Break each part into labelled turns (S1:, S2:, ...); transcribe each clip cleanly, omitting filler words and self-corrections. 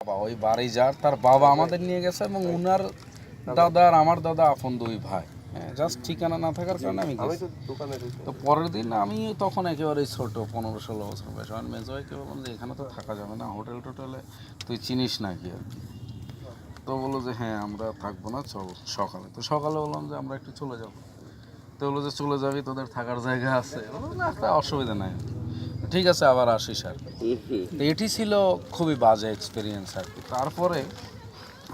S1: বাবা ওই বাড়ি যার তার বাবা আমাদের নিয়ে গেছে এবং উনার দাদা আর আমার দাদা আপন দুই ভাই। হ্যাঁ, জাস্ট ঠিকানা না থাকার কারণে আমি গেছি। তো পরের দিন আমি তখন একেবারে ছোট 15-16 বছর বয়স, আমার মেজো ভাইকে বললাম যে এখানে তো থাকা যাবে না, হোটেল টোটেলে তুই চিনিস নাকি আর কি। তো বললো যে হ্যাঁ আমরা থাকবো না, চল সকালে। তো সকালে বললাম যে আমরা একটু চলে যাবো। তো বললো যে চলে যাবি, তোদের থাকার জায়গা আছে? বললাম না, একটা অসুবিধা নাই, ঠিক আছে আবার আসিস আর কি। তো এটি ছিল খুবই বাজে এক্সপিরিয়েন্স আর কি। তারপরে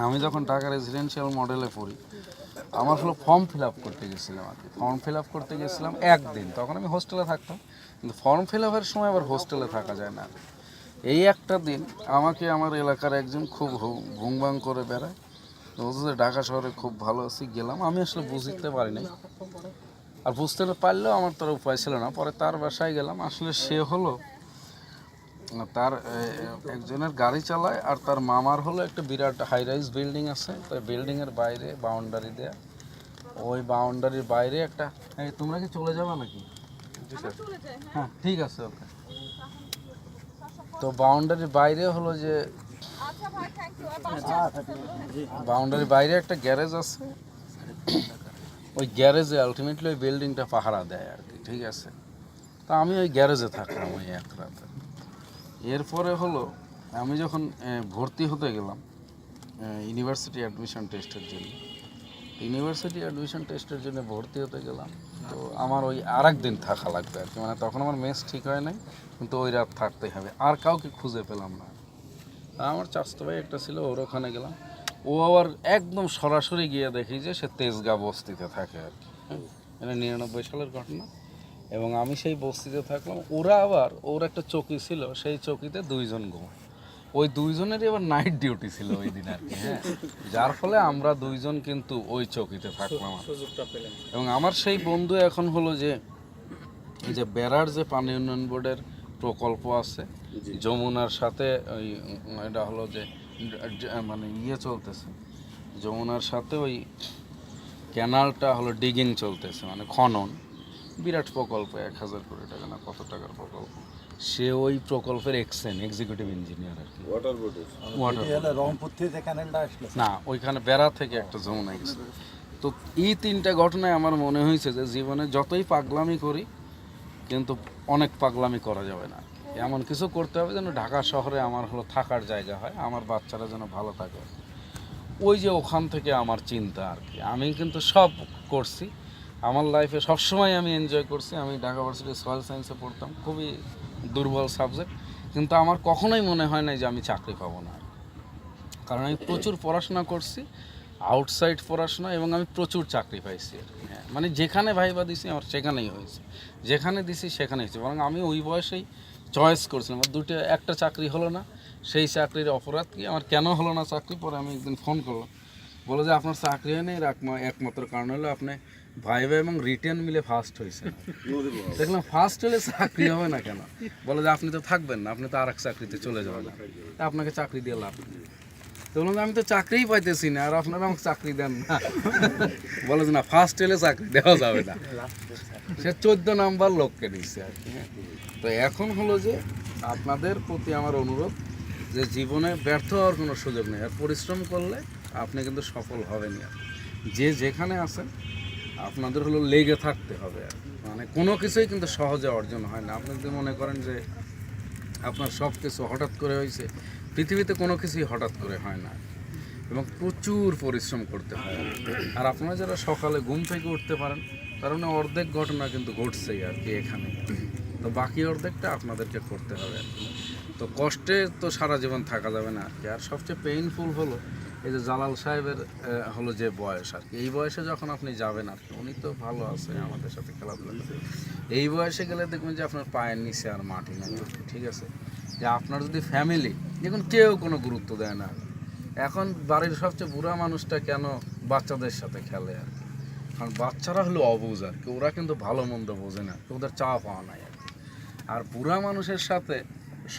S1: আমি যখন ঢাকা রেসিডেন্সিয়াল মডেলে পড়ি, আমার হলো ফর্ম ফিল আপ করতে গেছিলাম আর কি। ফর্ম ফিল আপ করতে গেছিলাম একদিন, তখন আমি হোস্টেলে থাকতাম, কিন্তু ফর্ম ফিল আপের সময় আবার হোস্টেলে থাকা যায় না। এই একটা দিন আমাকে আমার এলাকার একজন খুব ভুংভাং করে বেড়ায়, বলছে যে ঢাকা শহরে খুব ভালো আছি। গেলাম, আমি আসলে বুঝতে পারি নাই, আর বুঝতে পারলেও আমার তার উপায় ছিল না। পরে তার বাসায় গেলাম, আসলে সে হলো তার একজনের গাড়ি চালায়, আর তার মামার হলো একটা বিরাট হাই রাইজ বিল্ডিং আছে। তো বিল্ডিংয়ের বাইরে বাউন্ডারি দেয়া, ওই বাউন্ডারির বাইরে একটা, তোমরা কি চলে যাবে নাকি? হ্যাঁ ঠিক আছে, ওকে। তো বাউন্ডারির বাইরে হলো যে বাউন্ডারির বাইরে একটা গ্যারেজ আছে, ওই গ্যারেজে আলটিমেটলি ওই বিল্ডিংটা পাহারা দেয় আর কি, ঠিক আছে। তা আমি ওই গ্যারেজে থাকলাম ওই এক রাতে। এরপরে হলো আমি যখন ভর্তি হতে গেলাম ইউনিভার্সিটি অ্যাডমিশন টেস্টের জন্য, ইউনিভার্সিটি অ্যাডমিশন টেস্টের জন্য ভর্তি হতে গেলাম। তো আমার ওই আর দিন থাকা লাগবে আর কি, মানে তখন আমার মেস ঠিক হয় নাই, কিন্তু ওই রাত থাকতেই হবে। আর কাউকে খুঁজে পেলাম না। আমার চাচাতো ভাই একটা ছিল, ওর ওখানে গেলাম। ও আবার একদম সরাসরি গিয়ে দেখি যে সে তেজগাঁ বস্তিতে থাকে আর কি। এটা 99 সালের ঘটনা। এবং আমি সেই বস্তিতে থাকলাম। ওরা আবার, ওর একটা চৌকি ছিল, সেই চৌকিতে দুইজন ঘুমায়। ওই দুইজনেরই আবার নাইট ডিউটি ছিল ওই দিন আর কি। হ্যাঁ, যার ফলে আমরা দুইজন কিন্তু ওই চৌকিতে থাকলাম। এবং আমার সেই বন্ধু এখন হলো যে এই যে বেড়ার যে পানি উন্নয়ন বোর্ডের প্রকল্প আছে যমুনার সাথে, ওই এটা হলো যে মানে চলতেছে যমুনার সাথে, ওই ক্যানালটা হলো ডিগিং চলতেছে, মানে খনন, বিরাট প্রকল্প, 1000 কোটি টাকা না কত টাকার প্রকল্প। সে ওই প্রকল্পের এক্সিকিউটিভ ইঞ্জিনিয়ার আর কি।
S2: রংপুর থেকে ক্যানেলটা আসলো
S1: না, ওইখানে বেড়া থেকে একটা যমুনা গেছে। তো এই তিনটা ঘটনায় আমার মনে হয়েছে যে জীবনে যতই পাগলামি করি, কিন্তু অনেক পাগলামি করা যাবে না। এমন কিছু করতে হবে যেন ঢাকা শহরে আমার হলো থাকার জায়গা হয়, আমার বাচ্চারা যেন ভালো থাকে। ওই যে ওখান থেকে আমার চিন্তা আর কি। আমি কিন্তু সব করছি আমার লাইফে, সবসময় আমি এনজয় করছি। আমি ঢাকা ভার্সিটি সয়েল সায়েন্সে পড়তাম, খুবই দুর্বল সাবজেক্ট, কিন্তু আমার কখনোই মনে হয় নাই যে আমি চাকরি পাবো না। কারণ আমি প্রচুর পড়াশোনা করছি, আউটসাইড পড়াশোনা, এবং আমি প্রচুর চাকরি পাইছি। হ্যাঁ, মানে যেখানে ভাইবা দিছি আমার সেখানেই হয়েছে, যেখানে দিছি সেখানেই হয়েছে। বরং আমি ওই বয়সেই চয়েস করছিলাম। আর একটা চাকরি হলো না, সেই চাকরির অপরাধ কি, আমার কেন হলো না চাকরি। পরে আমি একদিন ফোন করলাম, বলে যে আপনার চাকরি হয় না, এর একমাত্র কারণ হলো আপনি ভাইবা এবং রিটেন মিলে ফার্স্ট হয়েছে। দেখলাম ফার্স্ট হলে চাকরি হবে না কেন, বলে যে আপনি তো থাকবেন না, আপনি তো আর এক চাকরিতে চলে যাবেন, আপনাকে চাকরি দিয়ে লাভ নেই। তো বললাম আমি তো চাকরিই পাইতেছি না, আর আপনারা আমাকে চাকরি দেন না। বলে যে না, ফার্স্ট হলে চাকরি দেওয়া যাবে না। সে 14 নাম্বার লোককে দিচ্ছে আর কি। তো এখন হলো যে আপনাদের প্রতি আমার অনুরোধ যে জীবনে ব্যর্থ হওয়ার কোনো সুযোগ নেই, আর পরিশ্রম করলে আপনি কিন্তু সফল হবেনই। আর যে যেখানে আছেন আপনাদের হলো লেগে থাকতে হবে। আর মানে কোনো কিছুই কিন্তু সহজে অর্জন হয় না। আপনি যদি মনে করেন যে আপনার সব কিছু হঠাৎ করে হয়েছে, পৃথিবীতে কোনো কিছুই হঠাৎ করে হয় না, এবং প্রচুর পরিশ্রম করতে হয়। আর আপনারা যারা সকালে ঘুম থেকে উঠতে পারেন, তার মানে অর্ধেক ঘটনা কিন্তু ঘটছেই আর কি এখানে। তো বাকি অর্ধেকটা আপনাদেরকে করতে হবে আর কি। তো কষ্টে তো সারা জীবন থাকা যাবে না আর কি। আর সবচেয়ে পেইনফুল হলো এই যে জালাল সাহেবের হলো যে বয়স আর কি, এই বয়সে যখন আপনি যাবেন আর কি, উনি তো ভালো আছে আমাদের সাথে খেলাধুলা করে, এই বয়সে গেলে দেখবেন যে আপনার পায়ের নিচে আর মাটি নেই, ঠিক আছে। যে আপনার যদি ফ্যামিলি, দেখুন কেউ কোনো গুরুত্ব দেয় না। এখন বাড়ির সবচেয়ে বুড়া মানুষটা কেন বাচ্চাদের সাথে খেলে আর কি, কারণ বাচ্চারা হলো অবুঝ আর কি, ওরা কিন্তু ভালো মন্দ বোঝে না, ওদের চাওয়া পাওয়া নাই আর কি। আর বুড়া মানুষের সাথে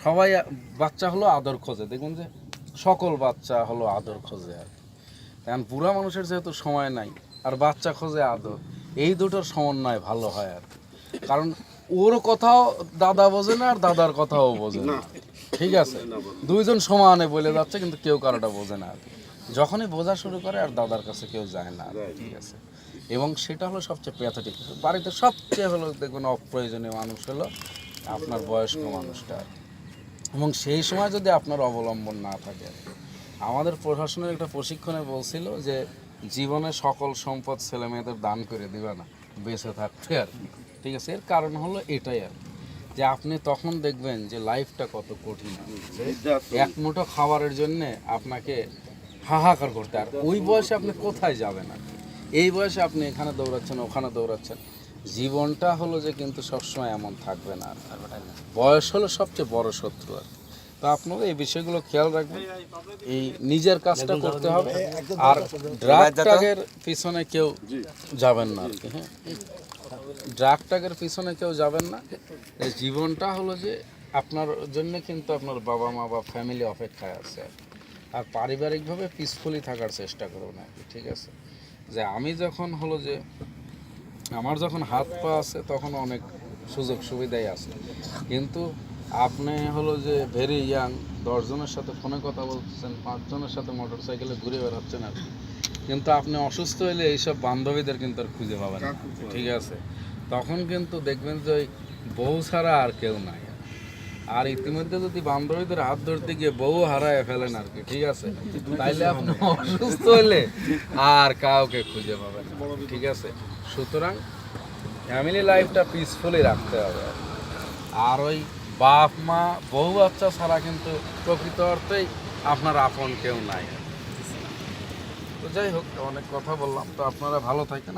S1: সবাই, বাচ্চা হলো আদর খোঁজে, দেখুন যে সকল বাচ্চা হলো আদর খোঁজে আর কি। কারণ বুড়া মানুষের যেহেতু সময় নাই, আর বাচ্চা খোঁজে আদর, এই দুটোর সমন্বয় ভালো হয় আর কি। কারণ ওর কথাও দাদা বোঝে না, আর দাদার কথাও বোঝে না। ঠিক আছে, দুইজন সমানে বলে যাচ্ছে কিন্তু কেউ কারোটা বোঝে না আর কি। যখনই বোঝা শুরু করে আর দাদার কাছে কেউ যায় না আর কি, ঠিক আছে। এবং সেটা হলো সবচেয়ে প্যাথেটিক। বাড়িতে সবচেয়ে হলো দেখবেন অপ্রয়োজনীয় মানুষ হলো আপনার বয়স্ক মানুষটা আর কি। এবং সেই সময় যদি আপনার অবলম্বন না থাকে, আমাদের প্রশাসনের একটা প্রশিক্ষণে বলছিল যে জীবনে সকল সম্পদ ছেলে মেয়েদের দান করে দিবে না বেঁচে থাকতে আর কি, ঠিক আছে। এর কারণ হলো এটাই আর কি, যে আপনি তখন দেখবেন যে লাইফটা কত কঠিন, এক মুঠো খাবারের জন্যে আপনাকে হাহাকার করতে, আর ওই বয়সে আপনি কোথায় যাবেন আর কি। এই বয়সে আপনি এখানে দৌড়াচ্ছেন ওখানে দৌড়াচ্ছেন, জীবনটা হলো যে কিন্তু সবসময় এমন থাকবে না আর কি। বয়স হলো সবচেয়ে বড় শত্রু আর কি। তো আপনারা এই বিষয়গুলো খেয়াল রাখবেন, এই নিজের কাজটা করতে হবে, আর ড্রাগ টাগের পিছনে কেউ যাবেন না আর কি। হ্যাঁ, ড্রাগ টাগের পিছনে কেউ যাবেন না। এই জীবনটা হলো যে আপনার জন্য কিন্তু আপনার বাবা মা বা ফ্যামিলি অপেক্ষায় আছে আর কি। আর পারিবারিকভাবে পিসফুলি থাকার চেষ্টা করুন আর কি, ঠিক আছে। যে আমি যখন হলো যে আমার যখন হাত পা আছে তখন অনেক সুযোগ সুবিধাই আছে, কিন্তু আপনি হলো যে ভেরি ইয়াং, 10 জনের সাথে ফোনে কথা বলতেছেন, 5 জনের সাথে মোটর সাইকেলে ঘুরে বেড়াচ্ছেন আর কি। কিন্তু আপনি অসুস্থ হলে এইসব বান্ধবীদের কিন্তু আর খুঁজে পাবেন না, ঠিক আছে। তখন কিন্তু দেখবেন যে ওই বউ ছাড়া আর কেউ নাই। আর ইতিমধ্যে যদি বান্ধবীদের হাত ধরতে গিয়ে বউ হারায় ফেলেন আর কি, ঠিক আছে, তাইলে আপনি অসুস্থ হলে আর কাউকে খুঁজে পাবেন না, ঠিক আছে। সুতরাং ফ্যামিলি লাইফটা পিসফুলি রাখতে হবে। আর ওই বাপ মা বউ বাচ্চা ছাড়া কিন্তু প্রকৃত অর্থেই আপনার আপন কেউ নাই। তো যাই হোক, অনেক কথা বললাম, তো আপনারা ভালো থাকেন।